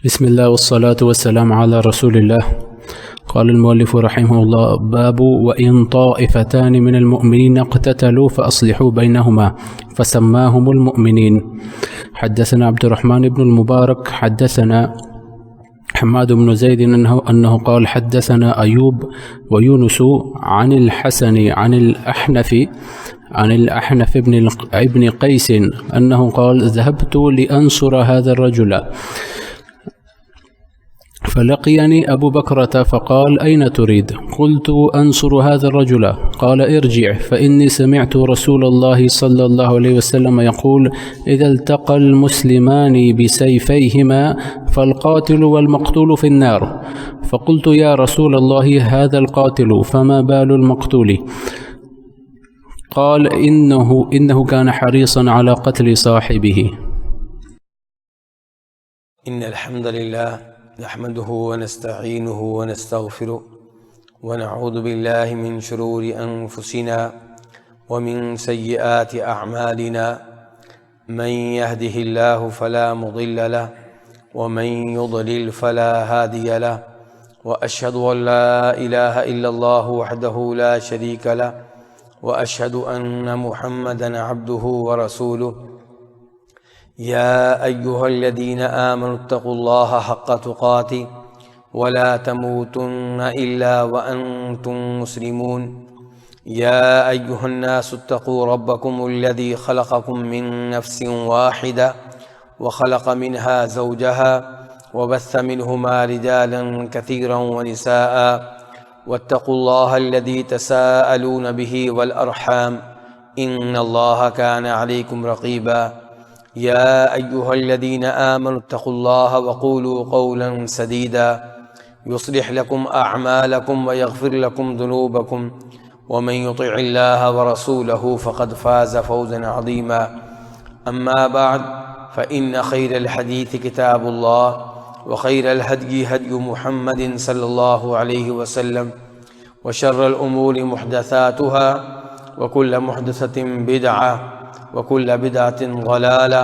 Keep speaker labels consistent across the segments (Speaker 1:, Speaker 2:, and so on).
Speaker 1: بسم الله والصلاة والسلام على رسول الله. قال المؤلف رحمه الله: باب وإن طائفتان من المؤمنين اقتتلوا فأصلحوا بينهما فسماهم المؤمنين. حدثنا عبد الرحمن بن المبارك حدثنا حماد بن زيد أنه قال حدثنا أيوب ويونس عن الحسن عن الأحنف ابن قيس أنه قال ذهبت لأنصر هذا الرجل فلقيني أبو بكرة فقال أين تريد؟ قلت أنصر هذا الرجل. قال ارجع فإني سمعت رسول الله صلى الله عليه وسلم يقول إذا التقى المسلمان بسيفيهما فالقاتل والمقتول في النار. فقلت يا رسول الله هذا القاتل فما بال المقتول؟ قال إنه كان حريصا على قتل صاحبه.
Speaker 2: إن الحمد لله نحمده ونستعينه ونستغفره ونعوذ بالله من شرور أنفسنا ومن سيئات أعمالنا من يهده الله فلا مضل له ومن يضلل فلا هادي له وأشهد أن لا إله إلا الله وحده لا شريك له وأشهد أن محمدًا عبده ورسوله. يا أيها الذين آمنوا اتقوا الله حق تقاته ولا تموتن إلا وأنتم مسلمون. يا أيها الناس اتقوا ربكم الذي خلقكم من نفس واحدة وخلق منها زوجها وبث منهما رجالا كثيرا ونساء واتقوا الله الذي تساءلون به والأرحام إن الله كان عليكم رقيبا. يا أيها الذين آمنوا اتقوا الله وقولوا قولا سديدا يصلح لكم أعمالكم ويغفر لكم ذنوبكم ومن يطع الله ورسوله فقد فاز فوزا عظيما. أما بعد فإن خير الحديث كتاب الله وخير الهدي هدي محمد صلى الله عليه وسلم وشر الأمور محدثاتها وكل محدثة بدعة وكل بدعة ضلالة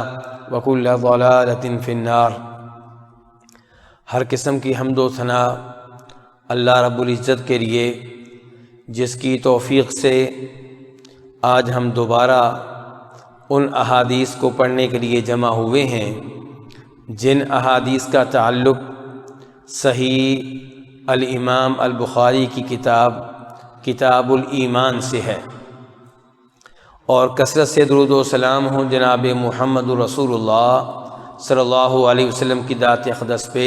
Speaker 2: وكل ضلالة في النار. ہر قسم کی حمد و ثنا اللہ رب العزت کے لیے جس کی توفیق سے آج ہم دوبارہ ان احادیث کو پڑھنے کے لیے جمع ہوئے ہیں جن احادیث کا تعلق صحیح الامام البخاری کی کتاب الایمان سے ہے، اور کثرت سے درود و سلام ہوں جناب محمد رسول اللہ صلی اللہ علیہ وسلم کی ذات اقدس پہ،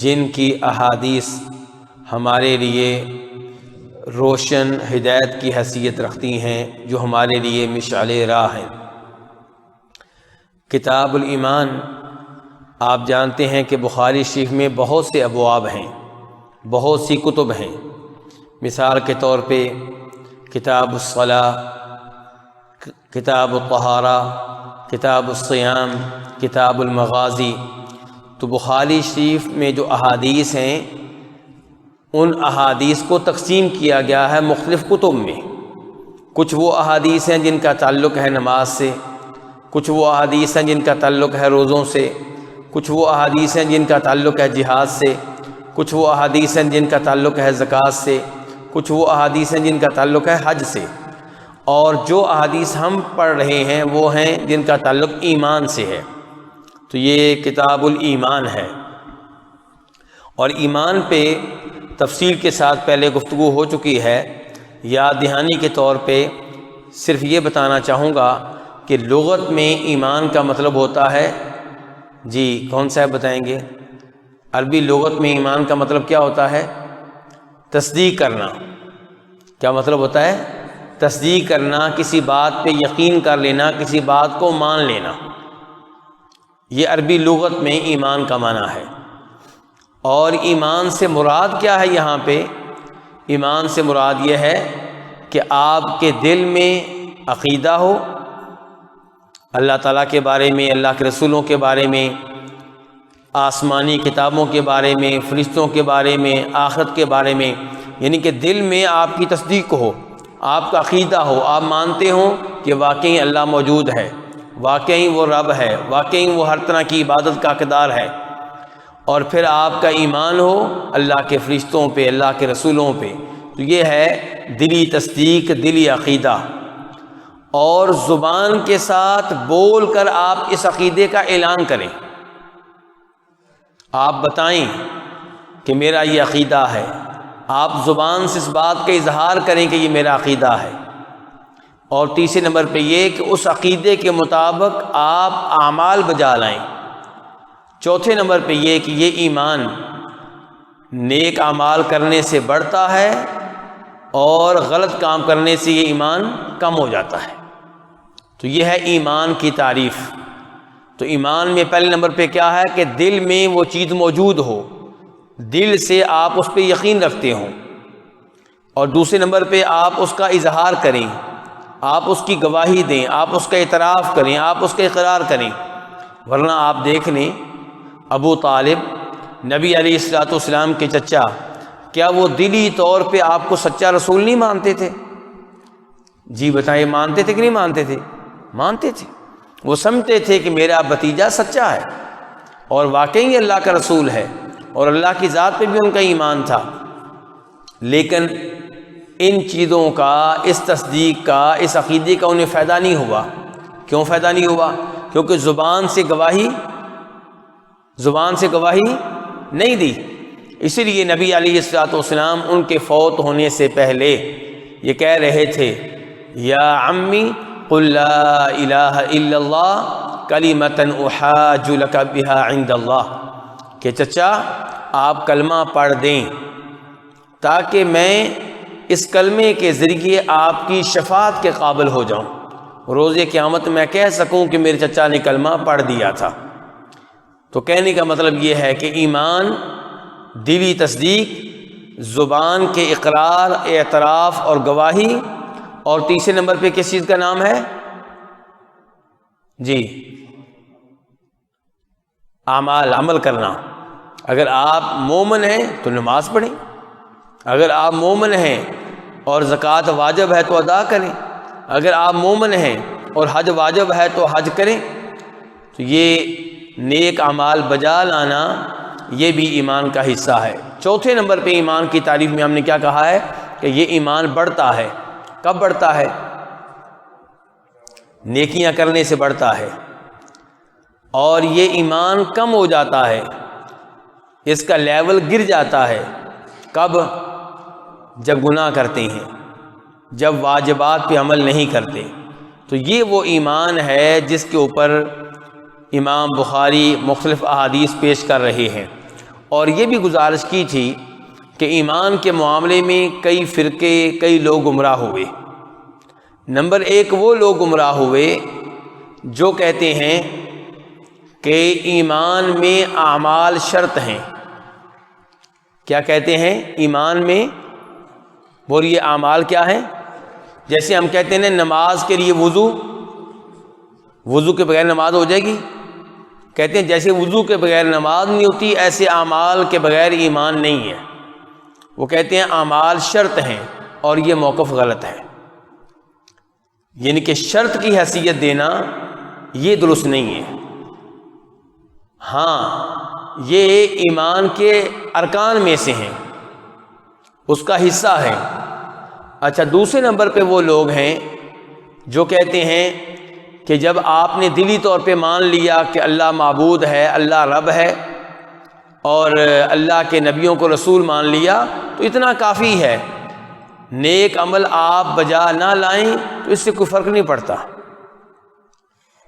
Speaker 2: جن کی احادیث ہمارے لیے روشن ہدایت کی حیثیت رکھتی ہیں، جو ہمارے لیے مشعل راہ ہیں۔ کتاب الایمان آپ جانتے ہیں کہ بخاری شریف میں بہت سے ابواب ہیں، بہت سی کتب ہیں۔ مثال کے طور پہ کتاب الصلاۃ، کتاب الطہارہ، کتاب الصیام، کتاب المغازی۔ تو بخاری شریف میں جو احادیث ہیں ان احادیث کو تقسیم کیا گیا ہے مختلف کتب میں۔ کچھ وہ احادیث ہیں جن کا تعلق ہے نماز سے، کچھ وہ احادیث ہیں جن کا تعلق ہے روزوں سے، کچھ وہ احادیث ہیں جن کا تعلق ہے جہاد سے، کچھ وہ احادیث ہیں جن کا تعلق ہے زکوٰۃ سے، کچھ وہ احادیث ہیں جن کا تعلق ہے حج سے، اور جو احادیث ہم پڑھ رہے ہیں وہ ہیں جن کا تعلق ایمان سے ہے۔ تو یہ کتاب الایمان ہے، اور ایمان پہ تفصیل کے ساتھ پہلے گفتگو ہو چکی ہے۔ یاد دہانی کے طور پہ صرف یہ بتانا چاہوں گا کہ لغت میں ایمان کا مطلب ہوتا ہے، جی کون صاحب بتائیں گے؟ عربی لغت میں ایمان کا مطلب کیا ہوتا ہے؟ تصدیق کرنا۔ کیا مطلب ہوتا ہے؟ تصدیق کرنا، کسی بات پہ یقین کر لینا، کسی بات کو مان لینا۔ یہ عربی لغت میں ایمان کا معنی ہے۔ اور ایمان سے مراد کیا ہے یہاں پہ؟ ایمان سے مراد یہ ہے کہ آپ کے دل میں عقیدہ ہو اللہ تعالیٰ کے بارے میں، اللہ کے رسولوں کے بارے میں، آسمانی کتابوں کے بارے میں، فرشتوں کے بارے میں، آخرت کے بارے میں، یعنی کہ دل میں آپ کی تصدیق ہو، آپ کا عقیدہ ہو، آپ مانتے ہوں کہ واقعی اللہ موجود ہے، واقعی وہ رب ہے، واقعی وہ ہر طرح کی عبادت کا حقدار ہے۔ اور پھر آپ کا ایمان ہو اللہ کے فرشتوں پہ، اللہ کے رسولوں پہ، تو یہ ہے دلی تصدیق، دلی عقیدہ۔ اور زبان کے ساتھ بول کر آپ اس عقیدے کا اعلان کریں، آپ بتائیں کہ میرا یہ عقیدہ ہے، آپ زبان سے اس بات کا اظہار کریں کہ یہ میرا عقیدہ ہے۔ اور تیسرے نمبر پہ یہ کہ اس عقیدے کے مطابق آپ اعمال بجا لائیں۔ چوتھے نمبر پہ یہ کہ یہ ایمان نیک اعمال کرنے سے بڑھتا ہے اور غلط کام کرنے سے یہ ایمان کم ہو جاتا ہے۔ تو یہ ہے ایمان کی تعریف۔ تو ایمان میں پہلے نمبر پہ کیا ہے کہ دل میں وہ چیز موجود ہو، دل سے آپ اس پہ یقین رکھتے ہوں، اور دوسرے نمبر پہ آپ اس کا اظہار کریں، آپ اس کی گواہی دیں، آپ اس کا اعتراف کریں، آپ اس کا اقرار کریں۔ ورنہ آپ دیکھ لیں ابو طالب نبی علیہ الصلوۃ والسلام کے چچا، کیا وہ دلی طور پہ آپ کو سچا رسول نہیں مانتے تھے؟ جی بتائیں، مانتے تھے کہ نہیں مانتے تھے؟ مانتے تھے۔ وہ سمجھتے تھے کہ میرا بھتیجا سچا ہے اور واقعی اللہ کا رسول ہے، اور اللہ کی ذات پہ بھی ان کا ایمان تھا۔ لیکن ان چیزوں کا، اس تصدیق کا، اس عقیدے کا انہیں فائدہ نہیں ہوا۔ کیوں فائدہ نہیں ہوا؟ کیونکہ زبان سے گواہی نہیں دی۔ اسی لیے نبی علیہ الصلوۃ والسلام ان کے فوت ہونے سے پہلے یہ کہہ رہے تھے، یا عمی قل لا الہ الا اللہ کلمۃ احاج لک بہا عند اللہ، کہ چچا آپ کلمہ پڑھ دیں تاکہ میں اس کلمے کے ذریعے آپ کی شفاعت کے قابل ہو جاؤں، روز قیامت میں کہہ سکوں کہ میرے چچا نے کلمہ پڑھ دیا تھا۔ تو کہنے کا مطلب یہ ہے کہ ایمان دلی تصدیق، زبان کے اقرار، اعتراف اور گواہی، اور تیسرے نمبر پہ کس چیز کا نام ہے؟ جی اعمال، عمل کرنا۔ اگر آپ مومن ہیں تو نماز پڑھیں، اگر آپ مومن ہیں اور زکوٰۃ واجب ہے تو ادا کریں، اگر آپ مومن ہیں اور حج واجب ہے تو حج کریں۔ تو یہ نیک اعمال بجا لانا یہ بھی ایمان کا حصہ ہے۔ چوتھے نمبر پہ ایمان کی تعریف میں ہم نے کیا کہا ہے کہ یہ ایمان بڑھتا ہے۔ کب بڑھتا ہے؟ نیکیاں کرنے سے بڑھتا ہے، اور یہ ایمان کم ہو جاتا ہے، اس کا لیول گر جاتا ہے۔ کب؟ جب گناہ کرتے ہیں، جب واجبات پہ عمل نہیں کرتے۔ تو یہ وہ ایمان ہے جس کے اوپر امام بخاری مختلف احادیث پیش کر رہے ہیں۔ اور یہ بھی گزارش کی تھی کہ ایمان کے معاملے میں کئی فرقے، کئی لوگ گمراہ ہوئے۔ نمبر ایک وہ لوگ گمراہ ہوئے جو کہتے ہیں کہ ایمان میں اعمال شرط ہیں۔ کیا کہتے ہیں؟ ایمان میں، بولیے اعمال کیا ہیں؟ جیسے ہم کہتے ہیں نماز کے لیے وضو کے بغیر نماز ہو جائے گی، کہتے ہیں جیسے وضو کے بغیر نماز نہیں ہوتی ایسے اعمال کے بغیر ایمان نہیں ہے۔ وہ کہتے ہیں اعمال شرط ہیں، اور یہ موقف غلط ہے۔ یعنی کہ شرط کی حیثیت دینا یہ درست نہیں ہے۔ ہاں یہ ایمان کے ارکان میں سے ہیں، اس کا حصہ ہے۔ اچھا، دوسرے نمبر پہ وہ لوگ ہیں جو کہتے ہیں کہ جب آپ نے دلی طور پہ مان لیا کہ اللہ معبود ہے، اللہ رب ہے، اور اللہ کے نبیوں کو رسول مان لیا تو اتنا کافی ہے، نیک عمل آپ بجا نہ لائیں تو اس سے کوئی فرق نہیں پڑتا۔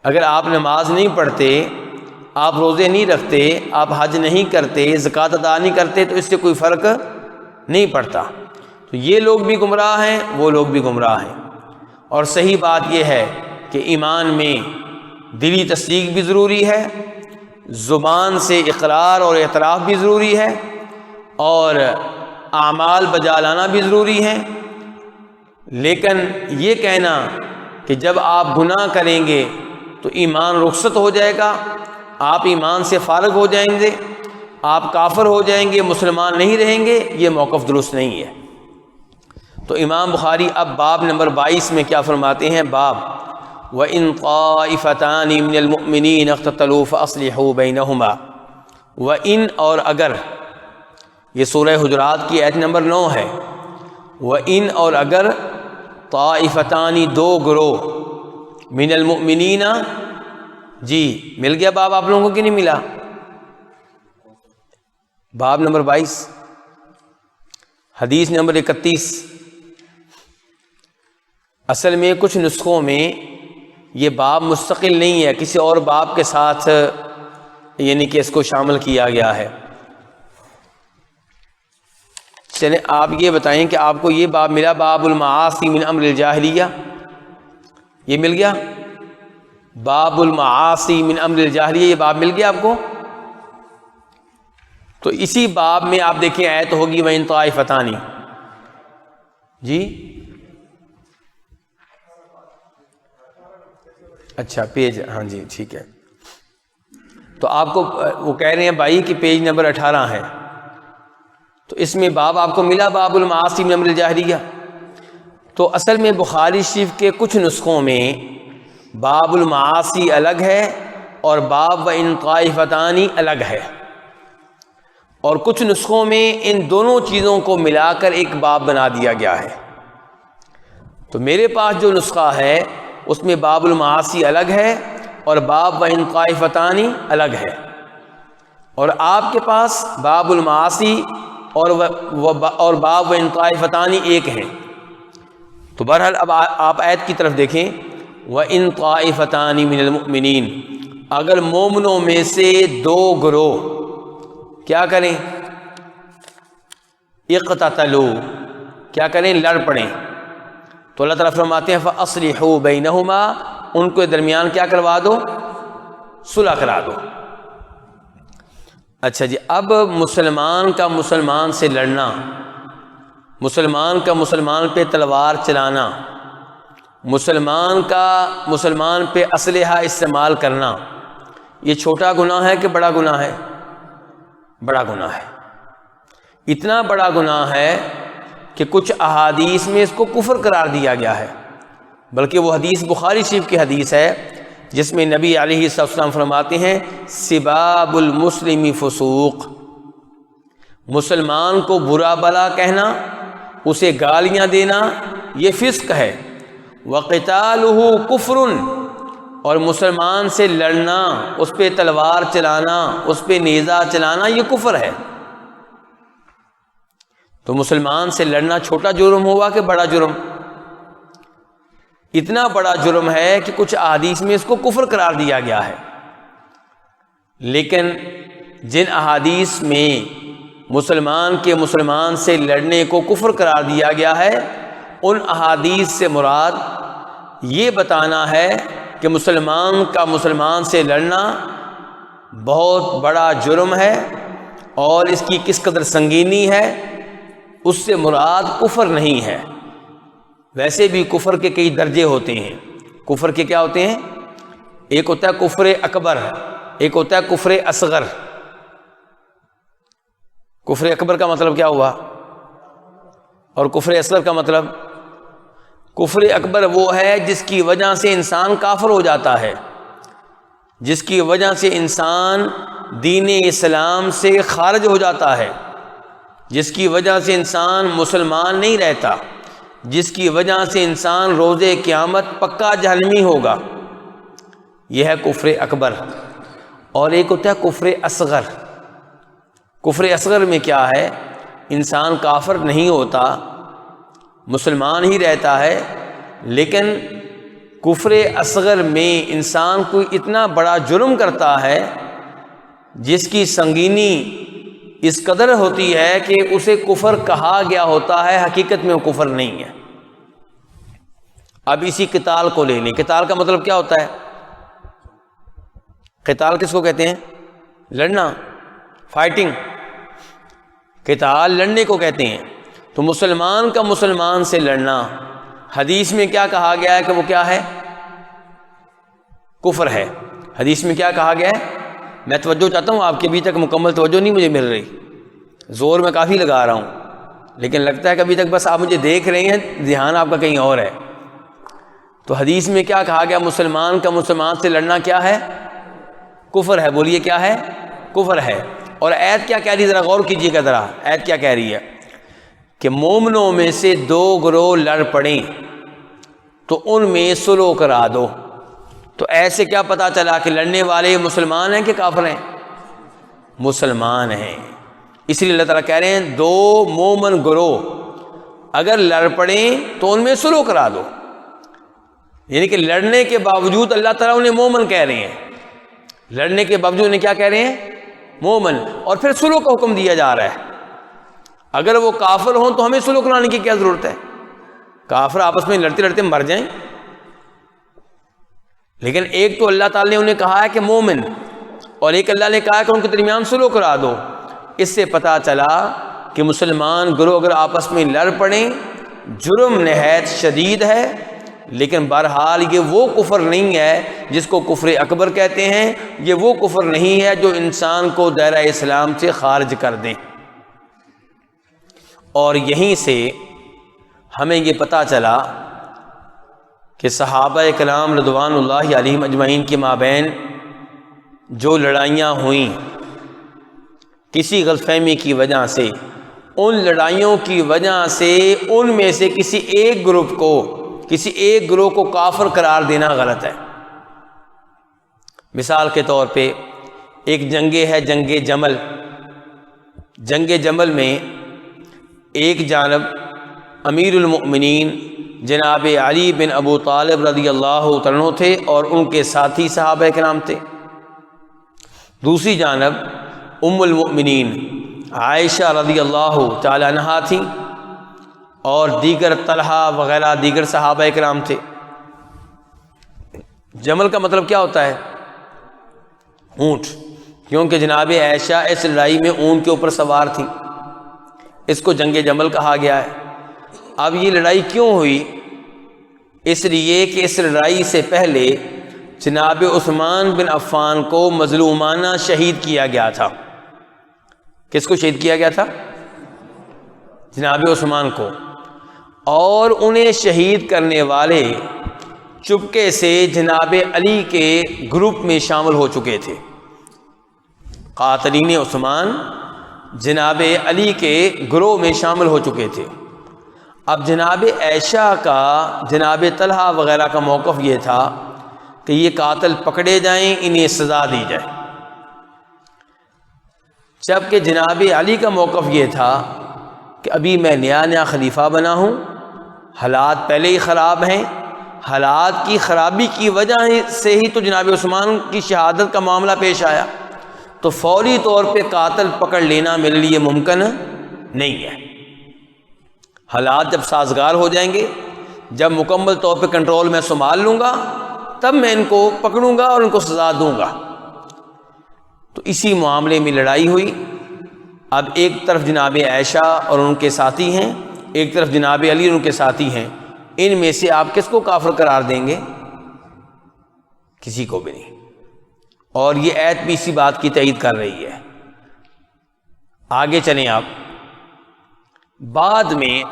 Speaker 2: اگر آپ نماز نہیں پڑھتے، آپ روزے نہیں رکھتے، آپ حج نہیں کرتے، زکوٰۃ ادا نہیں کرتے تو اس سے کوئی فرق نہیں پڑتا۔ تو یہ لوگ بھی گمراہ ہیں، وہ لوگ بھی گمراہ ہیں۔ اور صحیح بات یہ ہے کہ ایمان میں دلی تصدیق بھی ضروری ہے، زبان سے اقرار اور اعتراف بھی ضروری ہے، اور اعمال بجا لانا بھی ضروری ہے۔ لیکن یہ کہنا کہ جب آپ گناہ کریں گے تو ایمان رخصت ہو جائے گا، آپ ایمان سے فارغ ہو جائیں گے، آپ کافر ہو جائیں گے، مسلمان نہیں رہیں گے، یہ موقف درست نہیں ہے۔ تو امام بخاری اب باب نمبر 22 میں کیا فرماتے ہیں؟ باب وَإِن طَائِفَتَانِ مِنَ الْمُؤْمِنِينَ اقْتَتَلُوا فَأَصْلِحُوا بَيْنَهُمَا۔ وَإِنْ اور اگر، یہ سورہ حجرات کی آیت نمبر 9 ہے، وَإِنْ اور اگر طائفتانی دو گروہ من المؤمنین، جی مل گیا باب آپ لوگوں کو کہ نہیں ملا؟ باب نمبر 22 حدیث نمبر 31۔ اصل میں کچھ نسخوں میں یہ باب مستقل نہیں ہے، کسی اور باب کے ساتھ یعنی کہ اس کو شامل کیا گیا ہے۔ چلیں آپ یہ بتائیں کہ آپ کو یہ باب ملا، باب المعاصی من امر الجاہلیہ، یہ مل گیا؟ باب المعاصی من امر الجاہلیہ، یہ باب مل گیا آپ کو؟ تو اسی باب میں آپ دیکھیں آیت ہوگی وَإِن طائفتان، جی اچھا پیج، ہاں جی ٹھیک ہے۔ تو آپ کو وہ کہہ رہے ہیں بھائی کہ پیج نمبر 18 ہے، تو اس میں باب آپ کو ملا باب المعاصی من امر الجاہلیہ۔ تو اصل میں بخاری شریف کے کچھ نسخوں میں باب المعاصی الگ ہے اور باب وَإِن طائفتان الگ ہے، اور کچھ نسخوں میں ان دونوں چیزوں کو ملا کر ایک باب بنا دیا گیا ہے۔ تو میرے پاس جو نسخہ ہے اس میں باب المعاصی الگ ہے اور باب وَإِن طائفتان الگ ہے، اور آپ کے پاس باب المعاصی اور باب وَإِن طائفتان ایک ہیں۔ تو بہرحال اب آپ آیت کی طرف دیکھیں، وَإِن طائفتان من المؤمنین، اگر مومنوں میں سے دو گروہ کیا کریں؟ اقتتلوا، کیا کریں؟ لڑ پڑیں، تو اللہ تعالیٰ فرماتے ہیں فَأَصْلِحُوا بَيْنَهُمَا، ان کے درمیان کیا کروا دو؟ صلح کرا دو۔ اچھا جی، اب مسلمان کا مسلمان سے لڑنا، مسلمان کا مسلمان پہ تلوار چلانا، مسلمان کا مسلمان پہ اسلحہ استعمال کرنا، یہ چھوٹا گناہ ہے کہ بڑا گناہ ہے؟ بڑا گناہ ہے۔ اتنا بڑا گناہ ہے کہ کچھ احادیث میں اس کو کفر قرار دیا گیا ہے، بلکہ وہ حدیث بخاری شریف کی حدیث ہے جس میں نبی علیہ السلام فرماتے ہیں سباب المسلم فسوق، مسلمان کو برا بلا کہنا، اسے گالیاں دینا، یہ فسق ہے۔ وقتالہ کفر، اور مسلمان سے لڑنا، اس پہ تلوار چلانا، اس پہ نیزہ چلانا، یہ کفر ہے۔ تو مسلمان سے لڑنا چھوٹا جرم ہوا کہ بڑا جرم؟ اتنا بڑا جرم ہے کہ کچھ احادیث میں اس کو کفر قرار دیا گیا ہے۔ لیکن جن احادیث میں مسلمان کے مسلمان سے لڑنے کو کفر قرار دیا گیا ہے، ان احادیث سے مراد یہ بتانا ہے کہ مسلمان کا مسلمان سے لڑنا بہت بڑا جرم ہے اور اس کی کس قدر سنگینی ہے، اس سے مراد کفر نہیں ہے۔ ویسے بھی کفر کے کئی درجے ہوتے ہیں۔ کفر کے کیا ہوتے ہیں؟ ایک ہوتا ہے کفر اکبر، ایک ہوتا ہے کفر اصغر۔ کفر اکبر کا مطلب کیا ہوا اور کفر اصغر کا مطلب؟ کفر اکبر وہ ہے جس کی وجہ سے انسان کافر ہو جاتا ہے، جس کی وجہ سے انسان دین اسلام سے خارج ہو جاتا ہے، جس کی وجہ سے انسان مسلمان نہیں رہتا، جس کی وجہ سے انسان روز قیامت پکا جہنمی ہوگا، یہ ہے کفر اکبر۔ اور ایک ہوتا ہے کفر اصغر۔ کفر اصغر میں کیا ہے؟ انسان کافر نہیں ہوتا، مسلمان ہی رہتا ہے، لیکن کفر اصغر میں انسان کوئی اتنا بڑا جرم کرتا ہے جس کی سنگینی اس قدر ہوتی ہے کہ اسے کفر کہا گیا ہوتا ہے، حقیقت میں وہ کفر نہیں ہے۔ اب اسی قتال کو لے لیں۔ قتال کا مطلب کیا ہوتا ہے؟ قتال کس کو کہتے ہیں؟ لڑنا، فائٹنگ۔ قتال لڑنے کو کہتے ہیں۔ تو مسلمان کا مسلمان سے لڑنا حدیث میں کیا کہا گیا ہے کہ وہ کیا ہے؟ کفر ہے۔ حدیث میں کیا کہا گیا ہے؟ میں توجہ چاہتا ہوں، آپ کے ابھی تک مکمل توجہ نہیں مجھے مل رہی، زور میں کافی لگا رہا ہوں، لیکن لگتا ہے کہ ابھی تک بس آپ مجھے دیکھ رہے ہیں، دھیان آپ کا کہیں اور ہے۔ تو حدیث میں کیا کہا گیا؟ مسلمان کا مسلمان سے لڑنا کیا ہے؟ کفر ہے۔ بولیے کیا ہے؟ کفر ہے۔ اور آیت کیا کہہ رہی ہے ذرا غور کیجیے گا، ذرا آیت کیا کہہ رہی ہے کہ مومنوں میں سے دو گروہ لڑ پڑیں تو ان میں صلح کرا دو۔ تو ایسے کیا پتا چلا کہ لڑنے والے مسلمان ہیں کہ کافر ہیں؟ مسلمان ہیں۔ اس لیے اللہ تعالیٰ کہہ رہے ہیں دو مومن گروہ اگر لڑ پڑیں تو ان میں صلح کرا دو، یعنی کہ لڑنے کے باوجود اللہ تعالیٰ انہیں مومن کہہ رہے ہیں، لڑنے کے باوجود انہیں کیا کہہ رہے ہیں؟ مومن۔ اور پھر صلح کا حکم دیا جا رہا ہے۔ اگر وہ کافر ہوں تو ہمیں صلح کرانے کی کیا ضرورت ہے؟ کافر آپس میں لڑتے لڑتے مر جائیں۔ لیکن ایک تو اللہ تعالیٰ نے انہیں کہا ہے کہ مومن، اور ایک اللہ نے کہا ہے کہ ان کے درمیان صلح کرا دو۔ اس سے پتہ چلا کہ مسلمان گروہ اگر آپس میں لڑ پڑیں جرم نہایت شدید ہے، لیکن بہرحال یہ وہ کفر نہیں ہے جس کو کفر اکبر کہتے ہیں، یہ وہ کفر نہیں ہے جو انسان کو دائرہ اسلام سے خارج کر دے۔ اور یہیں سے ہمیں یہ پتہ چلا کہ صحابہ کرام رضوان اللہ علیہم اجمعین کے مابین جو لڑائیاں ہوئیں کسی غلط فہمی کی وجہ سے، ان لڑائیوں کی وجہ سے ان میں سے کسی ایک گروہ کو کافر قرار دینا غلط ہے۔ مثال کے طور پہ ایک جنگ ہے، جنگ جمل۔ جنگ جمل میں ایک جانب امیر المؤمنین جناب علی بن ابو طالب رضی اللہ عنہ تھے اور ان کے ساتھی صحابہ کرام تھے، دوسری جانب ام المؤمنین عائشہ رضی اللہ تعالی عنہا تھیں اور دیگر طلحہ وغیرہ دیگر صحابہ کرام تھے۔ جمل کا مطلب کیا ہوتا ہے؟ اونٹ، کیونکہ جناب عائشہ اس لڑائی میں اونٹ کے اوپر سوار تھی، اس کو جنگ جمل کہا گیا ہے۔ اب یہ لڑائی کیوں ہوئی؟ اس لیے کہ اس لڑائی سے پہلے جناب عثمان بن عفان کو مظلومانہ شہید کیا گیا تھا۔ کس کو شہید کیا گیا تھا؟ جناب عثمان کو۔ اور انہیں شہید کرنے والے چپکے سے جناب علی کے گروپ میں شامل ہو چکے تھے۔ قاتلین عثمان جناب علی کے گروہ میں شامل ہو چکے تھے۔ اب جناب عائشہ کا، جناب طلحہ وغیرہ کا موقف یہ تھا کہ یہ قاتل پکڑے جائیں، انہیں سزا دی جائے، جبکہ جناب علی کا موقف یہ تھا کہ ابھی میں نیا خلیفہ بنا ہوں، حالات پہلے ہی خراب ہیں، حالات کی خرابی کی وجہ سے ہی تو جناب عثمان کی شہادت کا معاملہ پیش آیا، تو فوری طور پہ قاتل پکڑ لینا میرے لیے ممکن نہیں ہے۔ حالات جب سازگار ہو جائیں گے، جب مکمل طور پہ کنٹرول میں سنبھال لوں گا، تب میں ان کو پکڑوں گا اور ان کو سزا دوں گا۔ تو اسی معاملے میں لڑائی ہوئی۔ اب ایک طرف جناب عائشہ اور ان کے ساتھی ہیں، ایک طرف جناب علی اور ان کے ساتھی ہیں، ان میں سے آپ کس کو کافر قرار دیں گے؟ کسی کو بھی نہیں۔ اور یہ آیت بھی اسی بات کی تائید کر رہی ہے۔ آگے چلیں آپ۔ بعد میں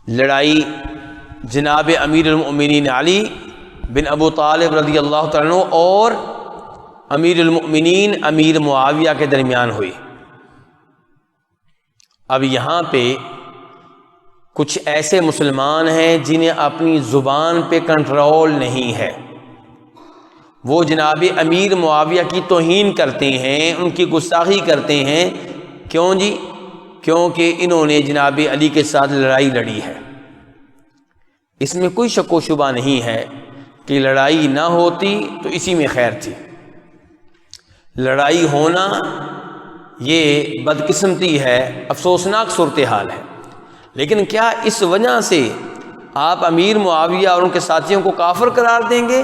Speaker 2: لڑائی جناب امیر المؤمنین علی بن ابو طالب رضی اللہ تعالیٰ عنہ اور امیر المؤمنین امیر معاویہ کے درمیان ہوئی۔ اب یہاں پہ کچھ ایسے مسلمان ہیں جنہیں اپنی زبان پہ کنٹرول نہیں ہے، وہ جناب امیر معاویہ کی توہین کرتے ہیں، ان کی گستاخی کرتے ہیں۔ کیوں جی؟ کیونکہ انہوں نے جناب علی کے ساتھ لڑائی لڑی ہے۔ اس میں کوئی شک و شبہ نہیں ہے کہ لڑائی نہ ہوتی تو اسی میں خیر تھی۔ لڑائی ہونا یہ بدقسمتی ہے، افسوسناک صورتحال ہے، لیکن کیا اس وجہ سے آپ امیر معاویہ اور ان کے ساتھیوں کو کافر قرار دیں گے؟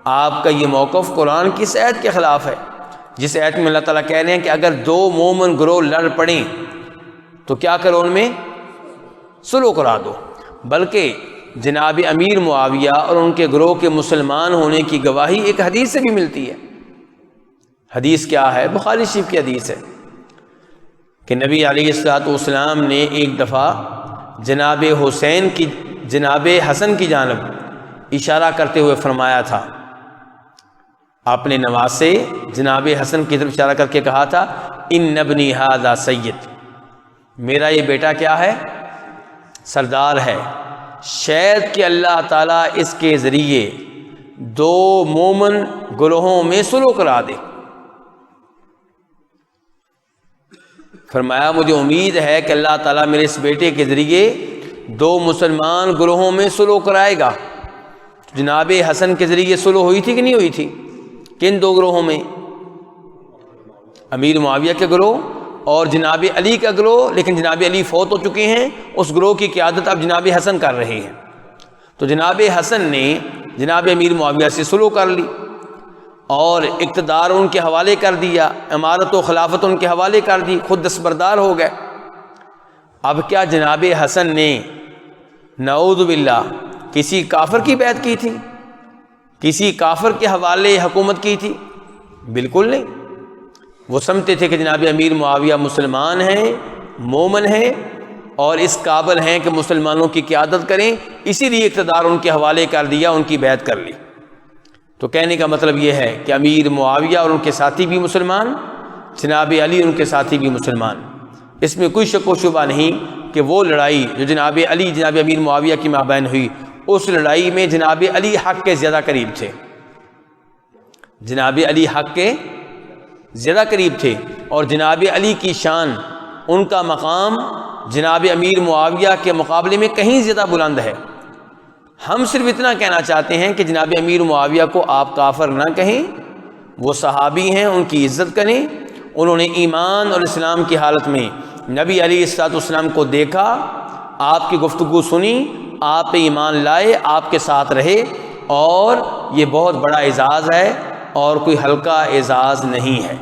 Speaker 2: آپ کا یہ موقف قرآن کی اس آیت کے خلاف ہے، جس آیت میں اللہ تعالیٰ کہہ رہے ہیں کہ اگر دو مومن گروہ لڑ پڑیں تو کیا کرو؟ ان میں صلح کرا دو۔ بلکہ جناب امیر معاویہ اور ان کے گروہ کے مسلمان ہونے کی گواہی ایک حدیث سے بھی ملتی ہے۔ حدیث کیا ہے؟ بخاری شریف کی حدیث ہے کہ نبی علیہ الصلوۃ والسلام نے ایک دفعہ جناب حسن کی جانب اشارہ کرتے ہوئے فرمایا تھا، آپ نے نماز سے جناب حسن کی طرف اشارہ کر کے کہا تھا ان ابنی ھذا سید، میرا یہ بیٹا کیا ہے؟ سردار ہے، شاید کہ اللہ تعالیٰ اس کے ذریعے دو مومن گروہوں میں صلح کرا دے۔ فرمایا مجھے امید ہے کہ اللہ تعالیٰ میرے اس بیٹے کے ذریعے دو مسلمان گروہوں میں صلح کرائے گا۔ جناب حسن کے ذریعے صلح ہوئی تھی کہ نہیں ہوئی تھی؟ کن دو گروہوں میں؟ امیر معاویہ کے گروہ اور جناب علی کا گروہ، لیکن جناب علی فوت ہو چکے ہیں، اس گروہ کی قیادت اب جناب حسن کر رہے ہیں۔ تو جناب حسن نے جناب امیر معاویہ سے صلح کر لی اور اقتدار ان کے حوالے کر دیا، امارت و خلافت ان کے حوالے کر دی، خود دستبردار ہو گئے۔ اب کیا جناب حسن نے نعوذ باللہ کسی کافر کی بیعت کی تھی؟ کسی کافر کے حوالے حکومت کی تھی؟ بالکل نہیں۔ وہ سمجھتے تھے کہ جناب امیر معاویہ مسلمان ہیں، مومن ہیں اور اس قابل ہیں کہ مسلمانوں کی قیادت کریں، اسی لیے اقتدار ان کے حوالے کر دیا، ان کی بیعت کر لی۔ تو کہنے کا مطلب یہ ہے کہ امیر معاویہ اور ان کے ساتھی بھی مسلمان، جناب علی ان کے ساتھی بھی مسلمان۔ اس میں کوئی شک و شبہ نہیں کہ وہ لڑائی جو جناب علی جناب امیر معاویہ کی مابین ہوئی، اس لڑائی میں جناب علی حق کے زیادہ قریب تھے، جناب علی حق کے زیادہ قریب تھے، اور جناب علی کی شان، ان کا مقام جناب امیر معاویہ کے مقابلے میں کہیں زیادہ بلند ہے۔ ہم صرف اتنا کہنا چاہتے ہیں کہ جناب امیر معاویہ کو آپ کافر نہ کہیں، وہ صحابی ہیں، ان کی عزت کریں، انہوں نے ایمان اور اسلام کی حالت میں نبی علیہ الصلوۃ والسلام کو دیکھا، آپ کی گفتگو سنی، آپ پہ ایمان لائے، آپ کے ساتھ رہے، اور یہ بہت بڑا اعزاز ہے اور کوئی ہلکا اعزاز نہیں ہے۔